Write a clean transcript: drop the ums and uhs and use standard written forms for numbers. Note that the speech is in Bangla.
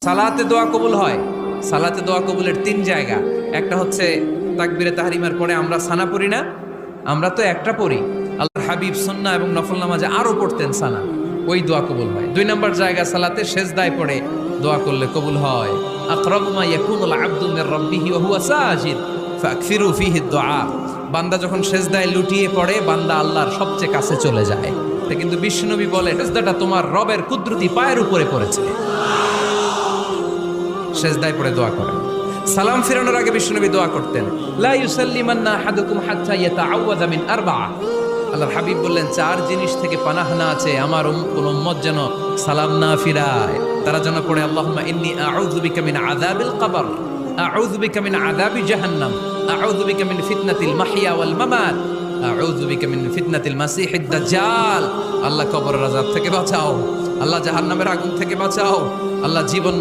সালাতে দোয়া কবুল হয়। সালাতে দোয়া কবুলের তিন জায়গা। একটা হচ্ছে তাকবীরে তাহরিমার পরে আমরা সানা পড়ি না, আমরা তো একটা পড়ি। আল্লাহর হাবিব সুন্নাহ এবং নফল নামাজে আরো পড়তেন সানা, ওই দোয়া কবুল হয়। দুই নম্বর জায়গা সালাতে সেজদায় পড়ে দোয়া করলে কবুল হয়। আকরাবু মা ইয়াকুনুল আবদু মির রাব্বিহি ওয়া হুয়া সাজিদ ফাকফিরু ফীহি দুআ। বান্দা যখন সেজদায় লুটিয়ে পড়ে, বান্দা আল্লাহর সবচেয়ে কাছে চলে যায়। কিন্তু বিশ্বনবী বলে, সেজদাটা তোমার রবের কুদরতি পায়ের উপরে পড়েছে। সেজদায় পড়ে দোয়া করেন। সালাম ফিরানোর আগে বিশ্বনবী দোয়া করতেন, লা ইউসাল্লিমান্না আহাদুকুম হাত্তা ইয়াতাআওয়াযা মিন আরবা'a। আল্লাহর হাবিব বললেন, চার জিনিস থেকে পানাহ না আছে আমার কোন উম্মত যেন সালাম না ফিরায়। তারা যেন পড়ে, আল্লাহুম্মা ইন্নী আউযু বিকা মিন আযাবিল কবর, আউযু বিকা মিন আযাবি জাহান্নাম, আউযু বিকা মিন ফিতনাতিল মাহইয়া ওয়াল মামাত, আউযু বিকা মিন ফিতনাতিল মাসিহিদ দাজ্জাল। আল্লাহ কবরের আযাব থেকে বাঁচাও, আল্লাহ জাহান্নামের আগুন থেকে বাঁচাও, আল্লাহ জীবন